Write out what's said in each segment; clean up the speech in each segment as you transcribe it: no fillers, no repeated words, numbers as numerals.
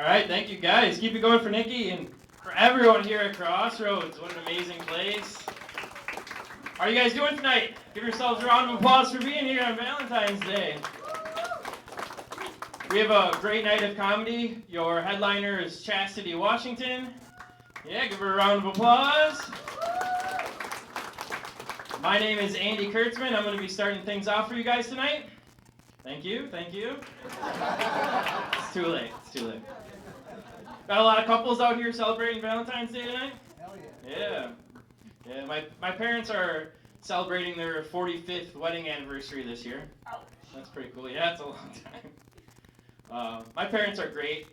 All right, thank you guys. Keep it going for Nikki and for everyone here at Crossroads. What an amazing place. How are you guys doing tonight? Give yourselves a round of applause for being here on Valentine's Day. We have a great night of comedy. Your headliner is Chastity Washington. Yeah, give her a round of applause. My name is Andy Kurtzman. I'm going to be starting things off for you guys tonight. Thank you, thank you. It's too late, it's too late. Got a lot of couples out here celebrating Valentine's Day tonight? Hell yeah. Yeah, my parents are celebrating their 45th wedding anniversary this year. That's pretty cool. Yeah, it's a long time. My parents are great.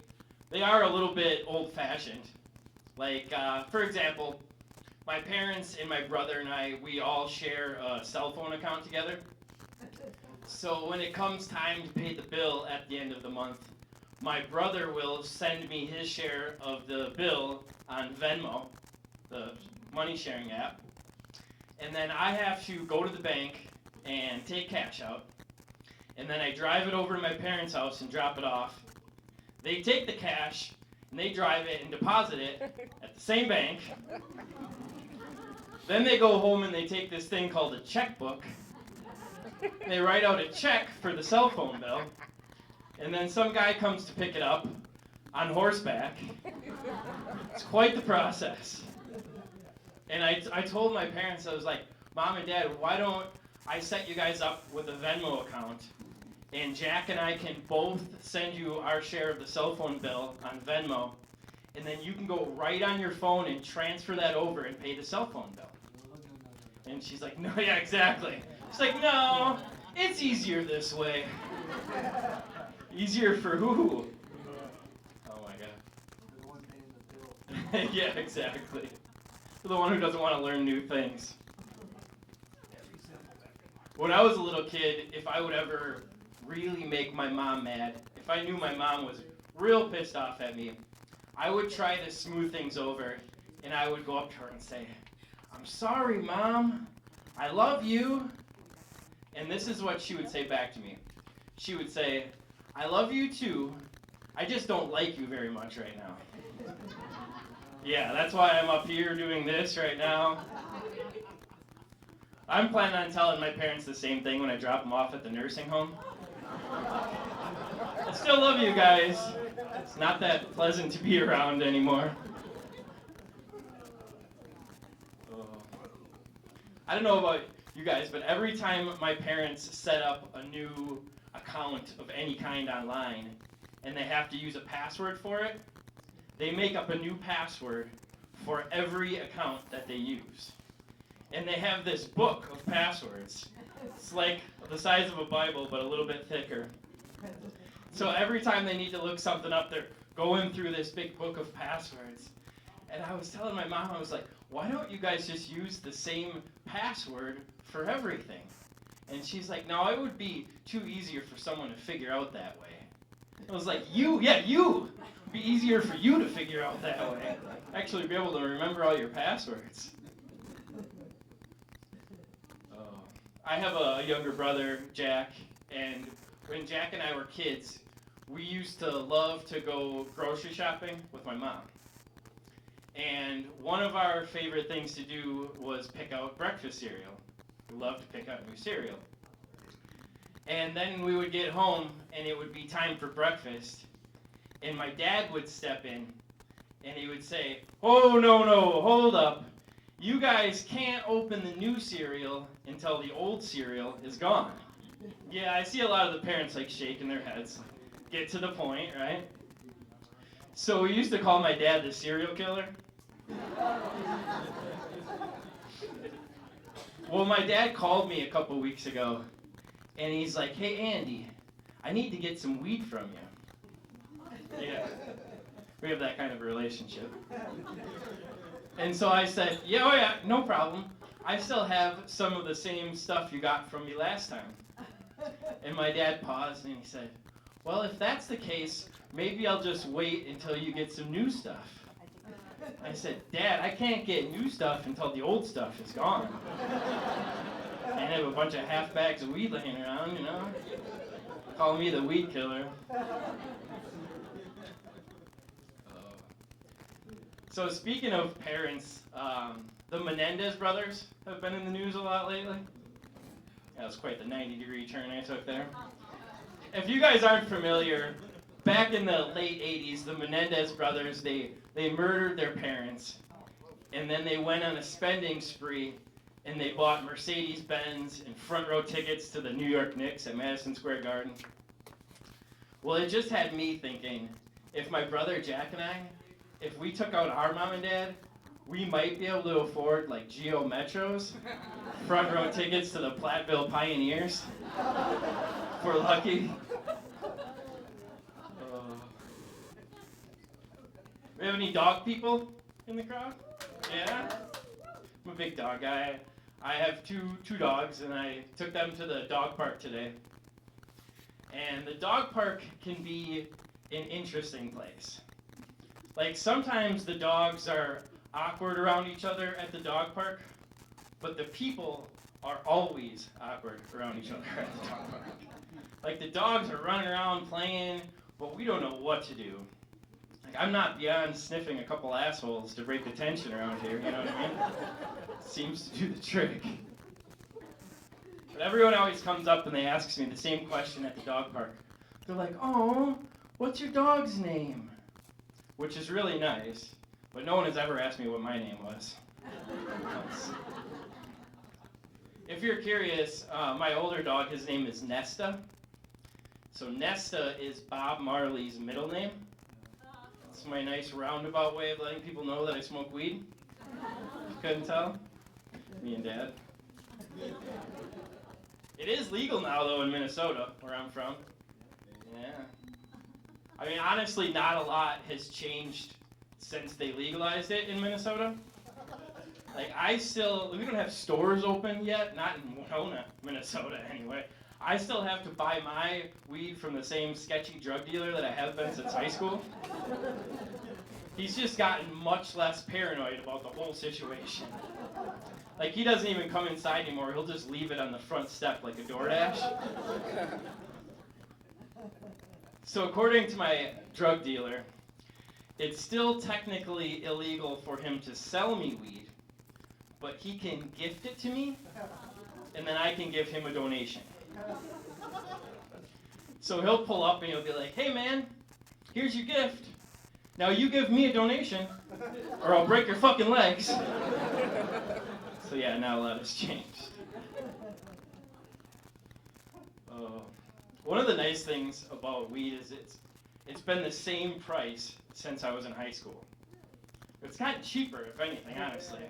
They are a little bit old-fashioned. Like, for example, my parents and my brother and I, we all share a cell phone account together. So when it comes time to pay the bill at the end of the month, my brother will send me his share of the bill on Venmo, the money sharing app. And then I have to go to the bank and take cash out. And then I drive it over to my parents' house and drop it off. They take the cash and they drive it and deposit it at the same bank. Then they go home and they take this thing called a checkbook. They write out a check for the cell phone bill. And then some guy comes to pick it up on horseback. It's quite the process. And I told my parents, I was like, Mom and Dad, why don't I set you guys up with a Venmo account, and Jack and I can both send you our share of the cell phone bill on Venmo, and then you can go right on your phone and transfer that over and pay the cell phone bill. And she's like, no, yeah, exactly. She's like, no, it's easier this way. Easier for who? Oh my God. The one paying the bill. Yeah, exactly. The one who doesn't want to learn new things. When I was a little kid, if I would ever really make my mom mad, if I knew my mom was real pissed off at me, I would try to smooth things over, and I would go up to her and say, I'm sorry, Mom. I love you. And this is what she would say back to me. She would say, I love you too. I just don't like you very much right now. Yeah, that's why I'm up here doing this right now. I'm planning on telling my parents the same thing when I drop them off at the nursing home. I still love you guys. It's not that pleasant to be around anymore. Oh. I don't know about you guys, but every time my parents set up a new account of any kind online and they have to use a password for it, they make up a new password for every account that they use. And they have this book of passwords. It's like the size of a Bible, but a little bit thicker. So every time they need to look something up, they're going through this big book of passwords. And I was telling my mom, I was like, why don't you guys just use the same password for everything? And she's like, no, it would be too easier for someone to figure out that way. I was like, you. It'd be easier for you to figure out that way. Actually be able to remember all your passwords. I have a younger brother, Jack, and when Jack and I were kids, we used to love to go grocery shopping with my mom. And one of our favorite things to do was pick out breakfast cereal. We loved to pick out new cereal. And then we would get home, and it would be time for breakfast, and my dad would step in, and he would say, oh, no, hold up. You guys can't open the new cereal until the old cereal is gone. Yeah, I see a lot of the parents like shaking their heads. Get to the point, right? So we used to call my dad the cereal killer. Well, my dad called me a couple weeks ago, and he's like, hey, Andy, I need to get some weed from you. Yeah, we have that kind of relationship. And so I said, yeah, no problem. I still have some of the same stuff you got from me last time. And my dad paused and he said, well, if that's the case, maybe I'll just wait until you get some new stuff. I said, Dad, I can't get new stuff until the old stuff is gone. I have a bunch of half bags of weed laying around, you know. Call me the weed killer. So speaking of parents, the Menendez brothers have been in the news a lot lately. That was quite the 90-degree turn I took there. If you guys aren't familiar, back in the late 80s, the Menendez brothers, they murdered their parents. And then they went on a spending spree, and they bought Mercedes-Benz and front row tickets to the New York Knicks at Madison Square Garden. Well, it just had me thinking, if my brother Jack and I, if we took out our mom and dad, we might be able to afford like Geo Metros, front row tickets to the Platteville Pioneers. If we're lucky. We have any dog people in the crowd? Yeah? I'm a big dog guy. I have two dogs, and I took them to the dog park today. And the dog park can be an interesting place. Like, sometimes the dogs are awkward around each other at the dog park, but the people are always awkward around each other at the dog park. Like, the dogs are running around playing, but we don't know what to do. Like, I'm not beyond sniffing a couple assholes to break the tension around here, you know what I mean? Seems to do the trick. But everyone always comes up and they ask me the same question at the dog park. They're like, "Oh, what's your dog's name?" Which is really nice, but no one has ever asked me what my name was. If you're curious, my older dog, his name is Nesta. So Nesta is Bob Marley's middle name. It's my nice roundabout way of letting people know that I smoke weed. Couldn't tell? Me and Dad. It is legal now, though, in Minnesota, where I'm from. Yeah. I mean, honestly, not a lot has changed since they legalized it in Minnesota. Like, we don't have stores open yet, not in Winona, Minnesota, anyway. I still have to buy my weed from the same sketchy drug dealer that I have been since high school. He's just gotten much less paranoid about the whole situation. Like, he doesn't even come inside anymore. He'll just leave it on the front step like a DoorDash. So according to my drug dealer, it's still technically illegal for him to sell me weed, but he can gift it to me, and then I can give him a donation. So he'll pull up and he'll be like, "Hey man, here's your gift. Now you give me a donation, or I'll break your fucking legs." So yeah, now a lot has changed. One of the nice things about weed is it's been the same price since I was in high school. It's gotten cheaper, if anything, honestly.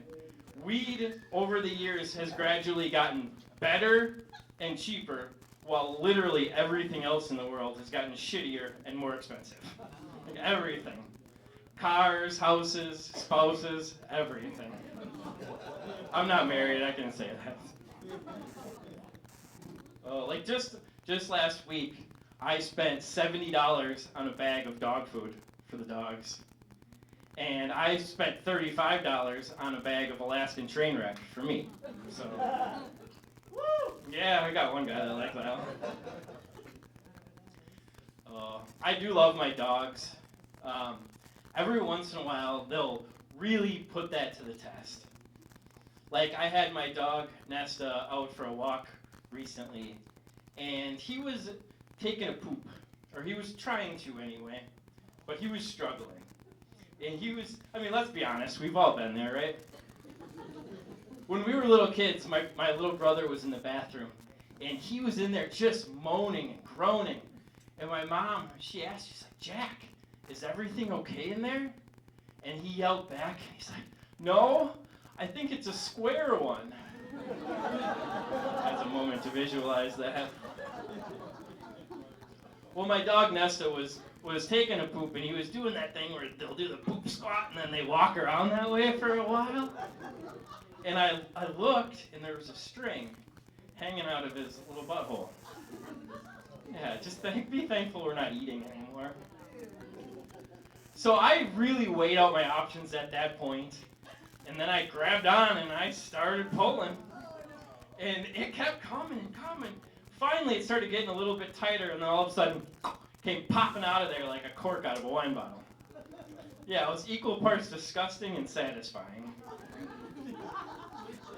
Weed over the years has gradually gotten better and cheaper, while literally everything else in the world has gotten shittier and more expensive. Like everything. Cars, houses, spouses, everything. I'm not married, I can say that. Like just last week, I spent $70 on a bag of dog food for the dogs. And I spent $35 on a bag of Alaskan train wreck for me. So, yeah, I got one guy that liked that. I do love my dogs. Every once in a while, they'll really put that to the test. Like, I had my dog, Nesta, out for a walk recently, and he was taking a poop, or he was trying to anyway, but he was struggling. And let's be honest, we've all been there, right? When we were little kids, my little brother was in the bathroom, and he was in there just moaning and groaning. And my mom, she's like, "Jack, is everything okay in there?" And he yelled back, and he's like, "No, I think it's a square one." That's a moment to visualize that. Well, my dog Nesta was taking a poop, and he was doing that thing where they'll do the poop squat, and then they walk around that way for a while. And I looked, and there was a string hanging out of his little butthole. Yeah, just be thankful we're not eating anymore. So I really weighed out my options at that point, and then I grabbed on and I started pulling. And it kept coming and coming. Finally, it started getting a little bit tighter, and then all of a sudden, came popping out of there like a cork out of a wine bottle. Yeah, it was equal parts disgusting and satisfying.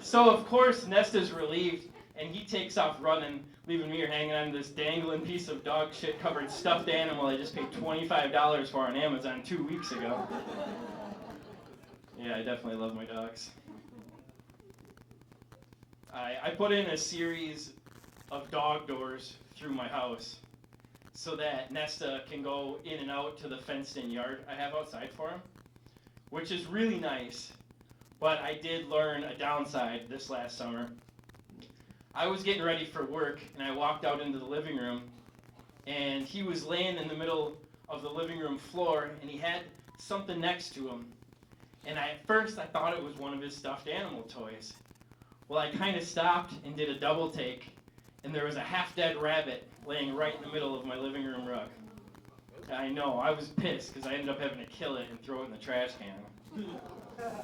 So, of course, Nesta's relieved, and he takes off running, leaving me here hanging on this dangling piece of dog shit covered stuffed animal I just paid $25 for on Amazon 2 weeks ago. Yeah, I definitely love my dogs. I put in a series of dog doors through my house so that Nesta can go in and out to the fenced-in yard I have outside for him, which is really nice. But I did learn a downside this last summer. I was getting ready for work, and I walked out into the living room, and he was laying in the middle of the living room floor, and he had something next to him. And at first, I thought it was one of his stuffed animal toys. Well, I kind of stopped and did a double take, and there was a half-dead rabbit laying right in the middle of my living room rug. I know, I was pissed, because I ended up having to kill it and throw it in the trash can.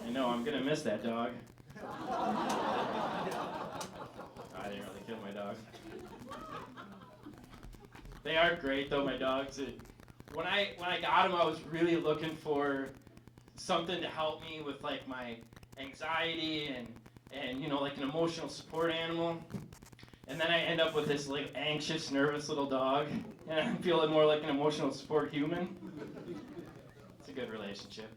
I know, I'm going to miss that dog. I didn't really kill my dog. They are great, though, my dogs. When I got them, I was really looking for something to help me with, like, my anxiety and you know, like an emotional support animal. And then I end up with this, like, anxious, nervous little dog, and I'm feeling more like an emotional support human. It's a good relationship.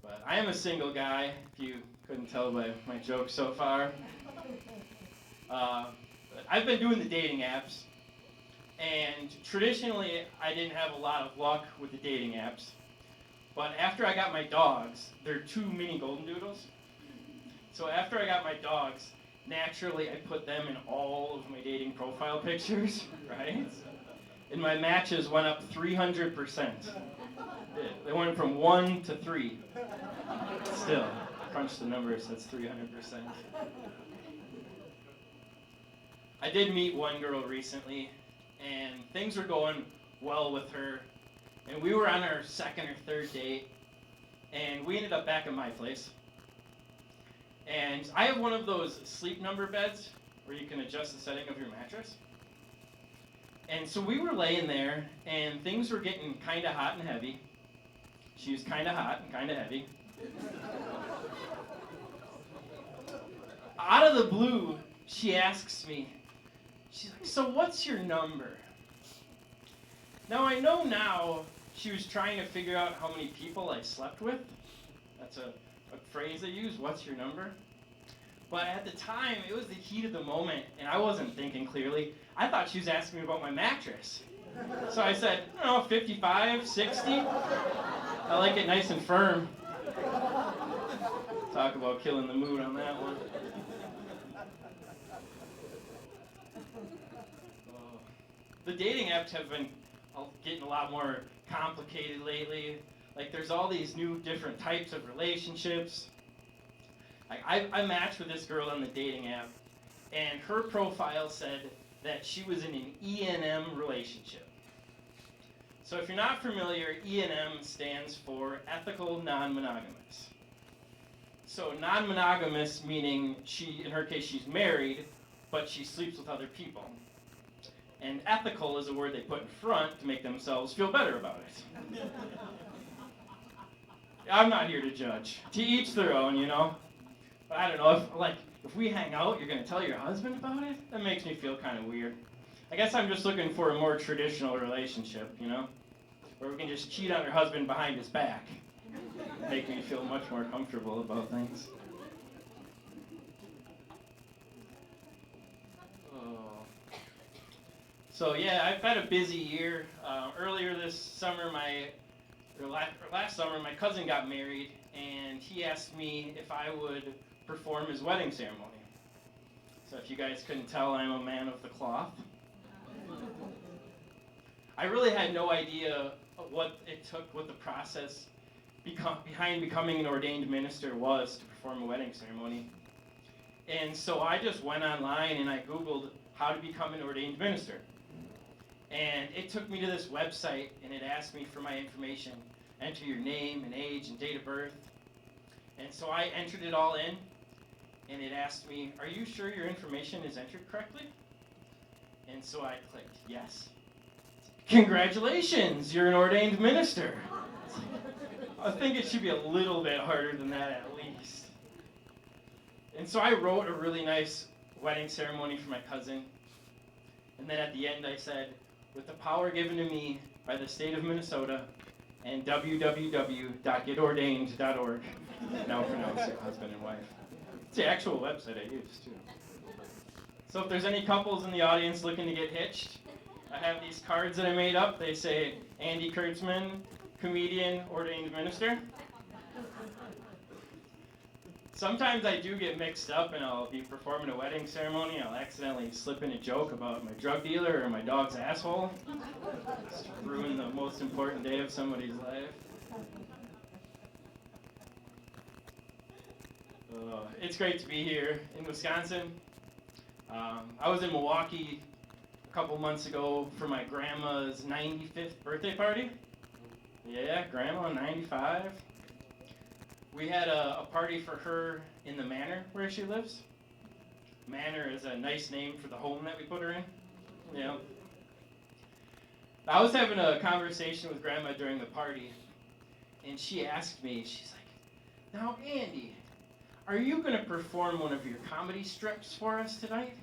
But I am a single guy, if you couldn't tell by my jokes so far. I've been doing the dating apps, and traditionally I didn't have a lot of luck with the dating apps. But after I got my dogs, they're 2 mini golden doodles. So after I got my dogs, naturally I put them in all of my dating profile pictures, right? And my matches went up 300%. They went from 1 to 3. Still, crunch the numbers, that's 300%. I did meet one girl recently, and things were going well with her. And we were on our 2nd or 3rd date, and we ended up back at my place. And I have one of those sleep number beds where you can adjust the setting of your mattress. And so we were laying there, and things were getting kind of hot and heavy. She was kind of hot and kind of heavy. Out of the blue, she asks me, she's like, "So what's your number?" Now I know now she was trying to figure out how many people I slept with. That's a phrase they use, "What's your number?" But at the time, it was the heat of the moment, and I wasn't thinking clearly. I thought she was asking me about my mattress. So I said, I don't know, 55, 60. I like it nice and firm. Talk about killing the mood on that one. The dating apps have been getting a lot more complicated lately. Like, there's all these new different types of relationships. Like, I matched with this girl on the dating app, and her profile said that she was in an E&M relationship. So if you're not familiar, E&M stands for ethical non-monogamous. So non-monogamous meaning in her case, she's married, but she sleeps with other people. And ethical is a word they put in front to make themselves feel better about it. I'm not here to judge. To each their own, you know. But I don't know, if we hang out, you're going to tell your husband about it? That makes me feel kind of weird. I guess I'm just looking for a more traditional relationship, you know? Where we can just cheat on our husband behind his back. Make me feel much more comfortable about things. So yeah, I've had a busy year. Earlier this summer, last summer, my cousin got married, and he asked me if I would perform his wedding ceremony. So if you guys couldn't tell, I'm a man of the cloth. I really had no idea what it took, what the process behind becoming an ordained minister was to perform a wedding ceremony. And so I just went online and I Googled how to become an ordained minister. And it took me to this website, and it asked me for my information. Enter your name and age and date of birth. And so I entered it all in, and it asked me, "Are you sure your information is entered correctly?" And so I clicked yes. congratulations, you're an ordained minister. I think it should be a little bit harder than that at least. And so I wrote a really nice wedding ceremony for my cousin. And then at the end I said, with the power given to me by the state of Minnesota and www.getordained.org. Now pronounce it husband and wife. It's the actual website I use too. So if there's any couples in the audience looking to get hitched, I have these cards that I made up. They say Andy Kurtzman, comedian, ordained minister. Sometimes I do get mixed up and I'll be performing a wedding ceremony and I'll accidentally slip in a joke about my drug dealer or my dog's asshole. Just ruin the most important day of somebody's life. It's great to be here in Wisconsin. I was in Milwaukee a couple months ago for my grandma's 95th birthday party. Yeah, grandma, 95. We had a party for her in the manor where she lives. Manor is a nice name for the home that we put her in. Yeah. I was having a conversation with Grandma during the party, and she asked me, she's like, now Andy, are you going to perform one of your comedy strips for us tonight?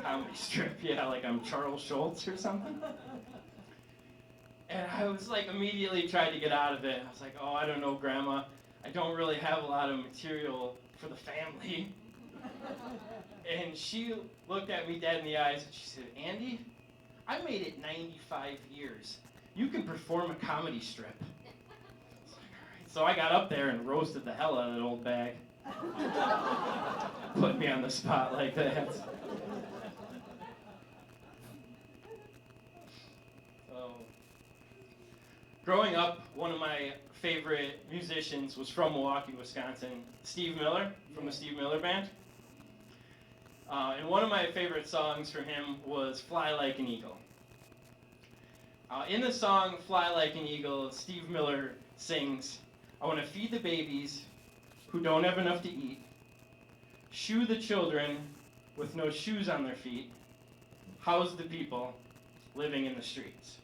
Comedy strip, yeah, like I'm Charles Schultz or something. And I was like, immediately tried to get out of it. I was like, oh, I don't know, Grandma. I don't really have a lot of material for the family. And she looked at me dead in the eyes and she said, Andy, I made it 95 years. You can perform a comedy strip. I was like, all right. So I got up there and roasted the hell out of that old bag. Put me on the spot like that. Growing up, one of my favorite musicians was from Milwaukee, Wisconsin, Steve Miller, from the Steve Miller Band. And one of my favorite songs from him was Fly Like an Eagle. In the song Fly Like an Eagle, Steve Miller sings, I want to feed the babies who don't have enough to eat, shoe the children with no shoes on their feet, house the people living in the streets.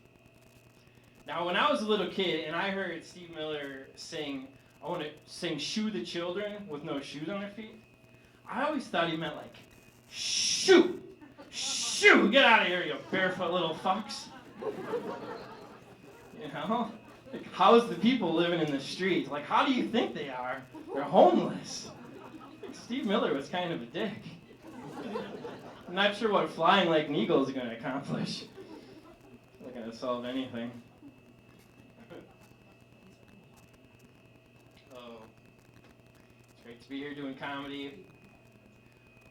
Now, when I was a little kid and I heard Steve Miller sing, I want to sing shoe the children with no shoes on their feet, I always thought he meant like, shoo, shoo, get out of here, you barefoot little fucks. You know? Like, how's the people living in the streets? Like, how do you think they are? They're homeless. Like, Steve Miller was kind of a dick. I'm not sure what flying like an eagle is going to accomplish. It's not going to solve anything. It's great to be here doing comedy.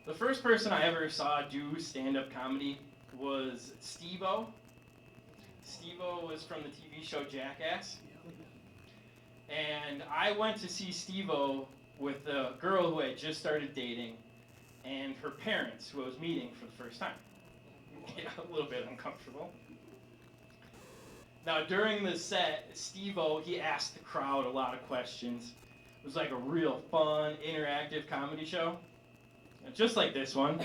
The first person I ever saw do stand-up comedy was Steve-O. Steve-O was from the TV show Jackass. And I went to see Steve-O with a girl who I had just started dating and her parents who I was meeting for the first time. Yeah, a little bit uncomfortable. Now, during the set, Steve-O, he asked the crowd a lot of questions. It was like a real fun, interactive comedy show. Just like this one,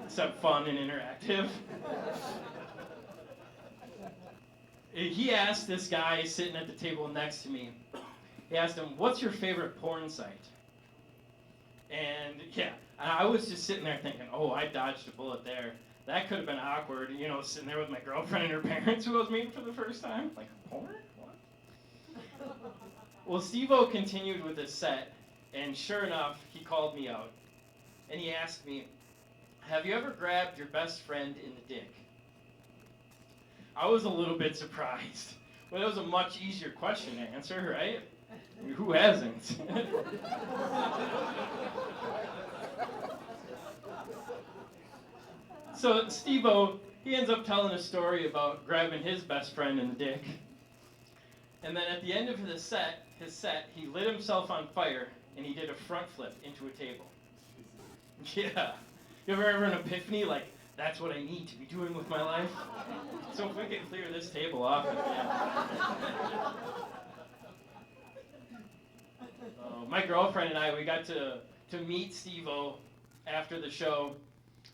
except fun and interactive. He asked this guy sitting at the table next to me, he asked him, what's your favorite porn site? And yeah, I was just sitting there thinking, oh, I dodged a bullet there. That could have been awkward, you know, sitting there with my girlfriend and her parents who I was meeting for the first time. Like, porn? What? Well, Steve-O continued with his set, and sure enough, he called me out. And he asked me, have you ever grabbed your best friend in the dick? I was a little bit surprised. Well, it was a much easier question to answer, right? I mean, who hasn't? So Steve-O, he ends up telling a story about grabbing his best friend in the dick. And then at the end of his set, he lit himself on fire and he did a front flip into a table. Yeah. You ever have an epiphany like, that's what I need to be doing with my life? So if we could clear this table off. My girlfriend and I, we got to meet Steve-O after the show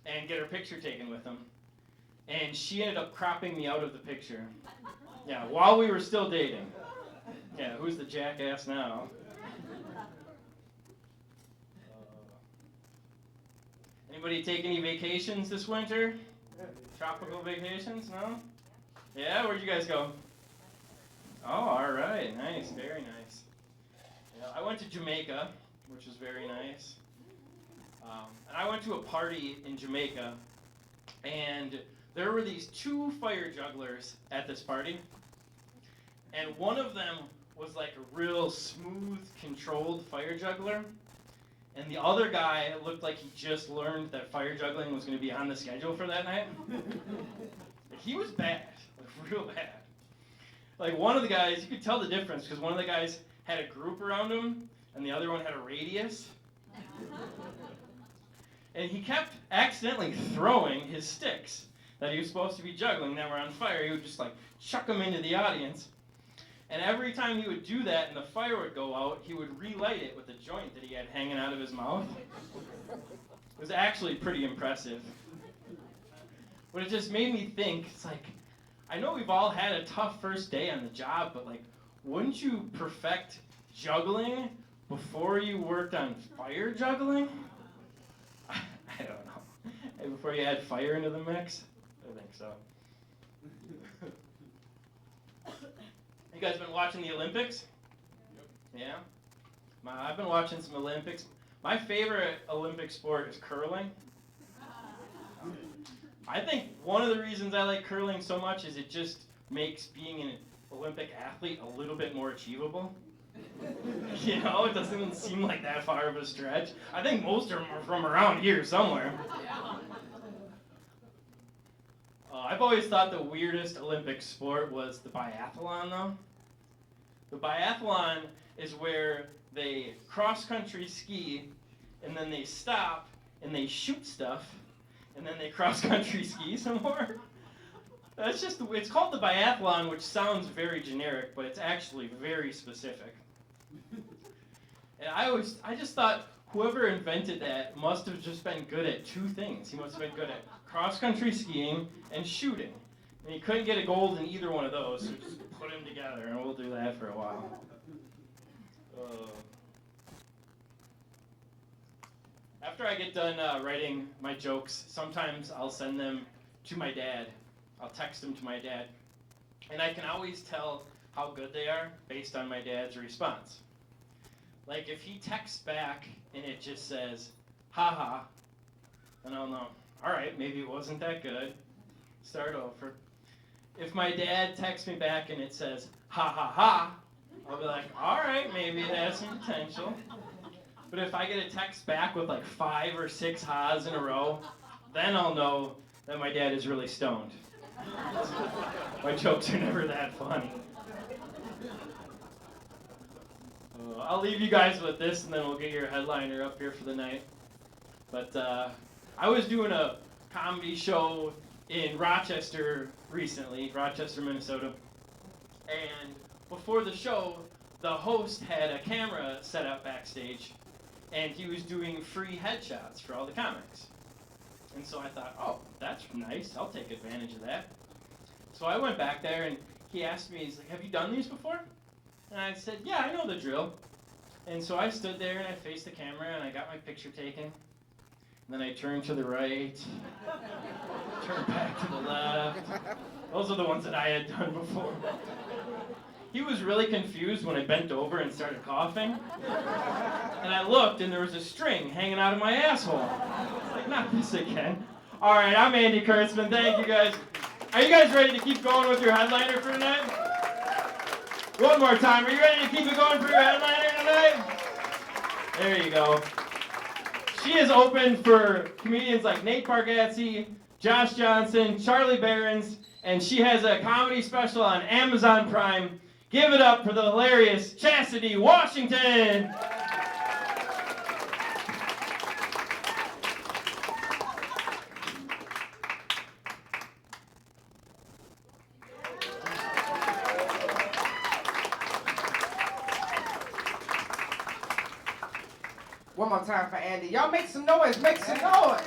and get her picture taken with him. and she ended up cropping me out of the picture. Yeah, while we were still dating. Yeah, who's the jackass now? Anybody take any vacations this winter? Tropical vacations? No? Yeah, where'd you guys go? Oh, all right, nice, very nice. Yeah, I went to Jamaica, which was very nice. And I went to a party in Jamaica, and there were these two fire jugglers at this party, and one of them was like a real smooth, controlled fire juggler, and the other guy looked like he just learned that fire juggling was going to be on the schedule for that night. He was bad, like real bad. Like one of the guys, you could tell the difference because one of the guys had a group around him, and the other one had a radius. And he kept accidentally throwing his sticks that he was supposed to be juggling that were on fire. He would just like chuck them into the audience. And every time he would do that and the fire would go out, he would relight it with a joint that he had hanging out of his mouth. It was actually pretty impressive. But it just made me think, it's like, I know we've all had a tough first day on the job, but like, wouldn't you perfect juggling before you worked on fire juggling? I don't know. Before you add fire into the mix? I think so. You guys been watching the Olympics? Yep. Yeah? I've been watching some Olympics. My favorite Olympic sport is curling. I think one of the reasons I like curling so much is it just makes being an Olympic athlete a little bit more achievable. You know, it doesn't even seem like that far of a stretch. I think most of them are from around here somewhere. I've always thought the weirdest Olympic sport was the biathlon, though. The biathlon is where they cross-country ski, and then they stop, and they shoot stuff, and then they cross-country ski some more. That's just, it's called the biathlon, which sounds very generic, but it's actually very specific. And I just thought whoever invented that must have just been good at two things. He must have been good at cross-country skiing and shooting. And he couldn't get a gold in either one of those, so just put them together, and we'll do that for a while. After I get done writing my jokes, sometimes I'll send them to my dad. I'll text them to my dad. And I can always tell how good they are based on my dad's response. Like if he texts back and it just says, haha, then I'll know, all right, maybe it wasn't that good. Start over. If my dad texts me back and it says, ha ha ha, I'll be like, all right, maybe it has some potential. But if I get a text back with like 5 or 6 ha's in a row, then I'll know that my dad is really stoned. My jokes are never that funny. I'll leave you guys with this, and then we'll get your headliner up here for the night. But I was doing a comedy show in Rochester recently, Rochester, Minnesota. And before the show, the host had a camera set up backstage, and he was doing free headshots for all the comics. And so I thought, oh, that's nice. I'll take advantage of that. So I went back there, and he asked me, he's like, have you done these before? And I said, yeah, I know the drill. And so I stood there, and I faced the camera, and I got my picture taken. And then I turned to the right, turned back to the left. Those are the ones that I had done before. He was really confused when I bent over and started coughing. And I looked, and there was a string hanging out of my asshole. I was like, not this again. All right, I'm Andy Kurtzman. Thank you, guys. Are you guys ready to keep going with your headliner for tonight? One more time. Are you ready to keep it going for your headliner tonight? There you go. She is open for comedians like Nate Bargatze, Josh Johnson, Charlie Berens, and she has a comedy special on Amazon Prime. Give it up for the hilarious Chastity Washington. One more time for Andy. Y'all make some noise, make some noise.